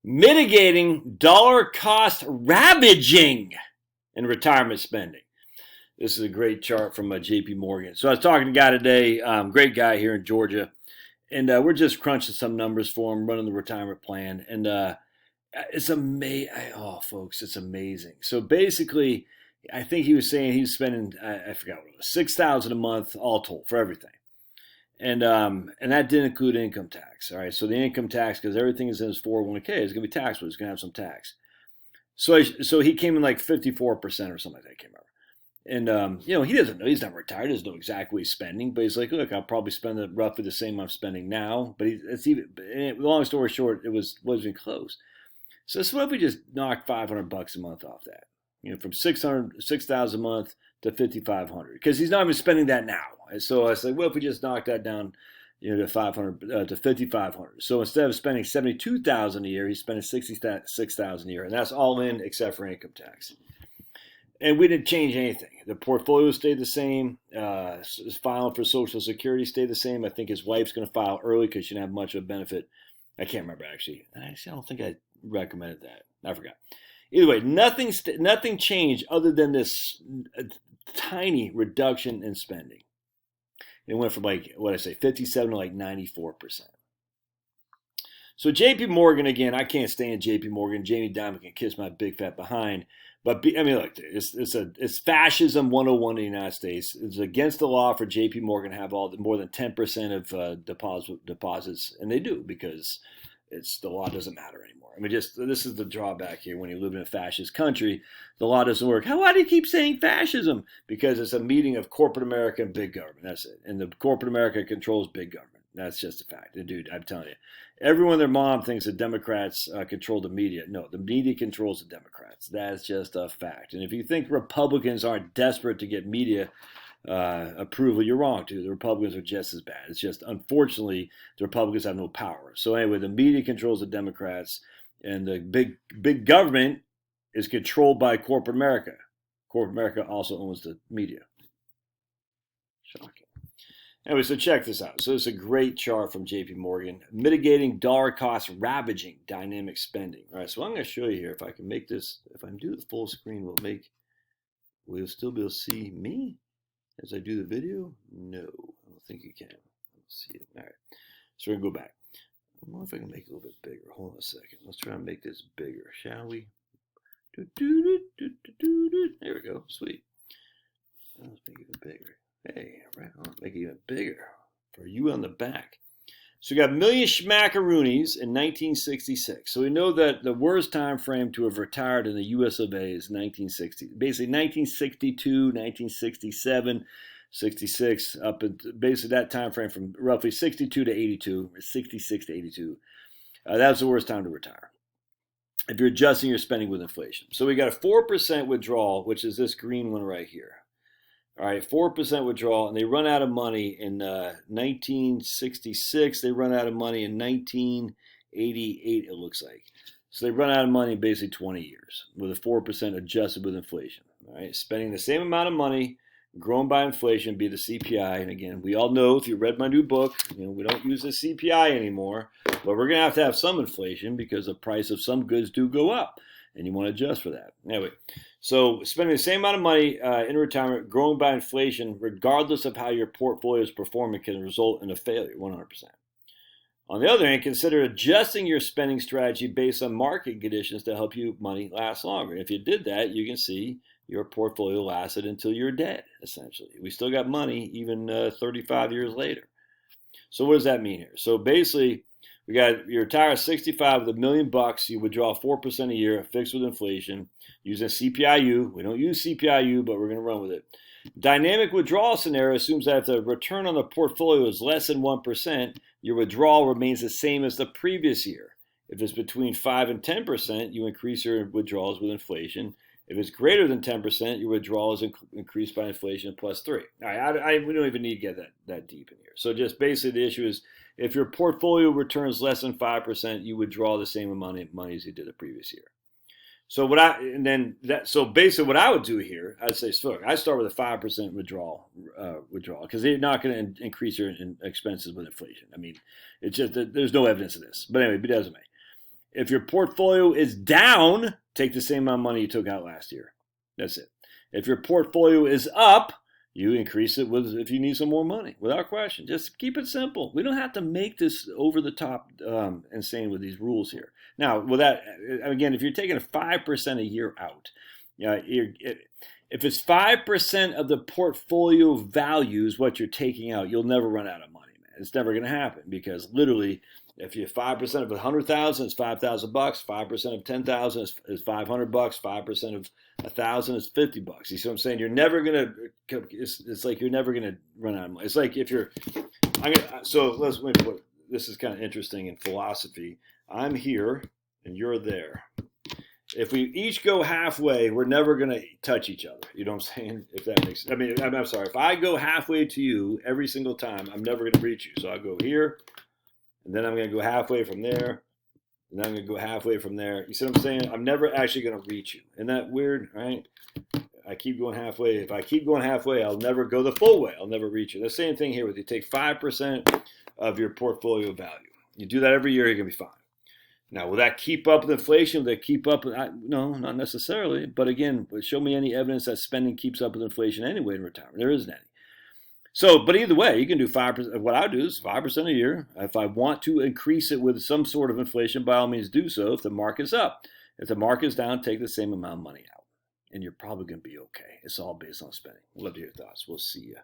Mitigating dollar cost ravaging in retirement spending. This is a great chart from JP Morgan. So I was talking to a guy today, great guy here in Georgia, and we're just crunching some numbers for him, running the retirement plan. And it's amazing. Oh, folks, it's amazing. So basically, I think he was saying he was spending, I forgot what it was, $6,000 a month all told for everything. And that didn't include income tax. All right, so the income tax, because everything is in his 401k, is going to be taxable. It's going to have some tax. So he came in like 54% or something like that. I can't remember. And he doesn't know. He's not retired. He doesn't know exactly what he's spending. But he's like, look, I'll probably spend roughly the same I'm spending now. But it's even. Long story short, it wasn't even close. So what if we just knock $500 a month off that? From 6,000 a month to 5,500, because he's not even spending that now. So I said, well, if we just knock that down, to 500 to 5,500. So instead of spending 72,000 a year, he's spending 66,000 a year, and that's all in except for income tax. And we didn't change anything. The portfolio stayed the same. Filing for Social Security stayed the same. I think his wife's going to file early because she didn't have much of a benefit. I can't remember actually. I don't think I recommended that. I forgot. Either way, nothing changed other than this tiny reduction in spending. It went from 57 to 94%. So JP Morgan, again, I can't stand JP Morgan. Jamie Dimon can kiss my big fat behind. But look, it's fascism 101 in the United States. It's against the law for JP Morgan to have more than 10% of deposits, and they do, because the law doesn't matter anymore. This is the drawback here when you live in a fascist country. The law doesn't work. Why do you keep saying fascism? Because it's a meeting of corporate America and big government. That's it. And the corporate America controls big government. That's just a fact. Dude, I'm telling you. Everyone, their mom thinks the Democrats control the media. No, the media controls the Democrats. That's just a fact. And if you think Republicans aren't desperate to get media approval, you're wrong too. The Republicans are just as bad. It's just, unfortunately, the Republicans have no power. So anyway, the media controls the Democrats, and the big government is controlled by corporate America. Corporate America also owns the media. Shocking. Anyway, so check this out. So it's a great chart from JP Morgan. Mitigating dollar cost ravaging dynamic spending. All right, so I'm going to show you here. If I can make this, if I can do the full screen, will you still be able to see me as I do the video? No, I don't think you can. Let's see it. All right, so we're going to go back. I don't know if I can make it a little bit bigger. Hold on a second. Let's try and make this bigger, shall we? There we go. Sweet. Let's make it even bigger. Hey, right on. Make it even bigger for you on the back. So you got million schmackaroonies in 1966. So we know that the worst time frame to have retired in the U.S. of A. is 1960. Basically 1962, 1967, 66, up at basically that time frame from roughly 62 to 82, or 66 to 82. That's the worst time to retire if you're adjusting your spending with inflation. So we got a 4% withdrawal, which is this green one right here. All right, 4% withdrawal, and they run out of money in 1966. They run out of money in 1988, it looks like. So they run out of money in basically 20 years with a 4% adjusted with inflation. All right, spending the same amount of money, grown by inflation, be the CPI. And again, we all know, if you read my new book, we don't use the CPI anymore, but we're going to have some inflation because the price of some goods do go up, and you want to adjust for that. Anyway, so spending the same amount of money in retirement, growing by inflation, regardless of how your portfolio is performing, can result in a failure, 100%. On the other hand, consider adjusting your spending strategy based on market conditions to help you money last longer. If you did that, you can see your portfolio lasted until you're dead, essentially. We still got money even 35 years later. So what does that mean here? So basically, you retire at 65 with $1 million. You withdraw 4% a year, fixed with inflation, using CPIU. We don't use CPIU, but we're going to run with it. Dynamic withdrawal scenario assumes that if the return on the portfolio is less than 1%, your withdrawal remains the same as the previous year. If it's between 5 and 10%, you increase your withdrawals with inflation. If it's greater than 10%, your withdrawal is increased by inflation plus 3. All right, we don't even need to get that deep in here. So just basically the issue is, if your portfolio returns less than 5%, you withdraw the same amount of money as you did the previous year. So basically what I would do here, I'd say, look, I start with a 5% withdrawal, because they're not going to increase your expenses with inflation. It's just that there's no evidence of this. But anyway, be that as it may. If your portfolio is down, take the same amount of money you took out last year. That's it. If your portfolio is up, you increase it if you need some more money, without question. Just keep it simple. We don't have to make this over the top insane with these rules here. Now, with that, again, if you're taking 5% a year out, if it's 5% of the portfolio value is what you're taking out, you'll never run out of money, man. It's never going to happen, because literally, if you have 5% of 100,000, it's $5,000. 5% of 10,000 is $500. 5% of 1,000 is $50. You see what I'm saying? You're never gonna. It's like you're never gonna run out of money. It's like if you're. This is kind of interesting in philosophy. I'm here and you're there. If we each go halfway, we're never gonna touch each other. You know what I'm saying? If that makes. I'm sorry. If I go halfway to you every single time, I'm never gonna reach you. So I go here. And then I'm going to go halfway from there. And then I'm going to go halfway from there. You see what I'm saying? I'm never actually going to reach you. Isn't that weird, right? I keep going halfway. If I keep going halfway, I'll never go the full way. I'll never reach you. The same thing here with you. Take 5% of your portfolio value. You do that every year, you're going to be fine. Now, will that keep up with inflation? Will that keep up? No, not necessarily. But again, show me any evidence that spending keeps up with inflation anyway in retirement. There isn't any. So, but either way, you can do 5%. What I do is 5% a year. If I want to increase it with some sort of inflation, by all means do so if the market's up. If the market's down, take the same amount of money out. And you're probably going to be okay. It's all based on spending. Love to hear your thoughts. We'll see you.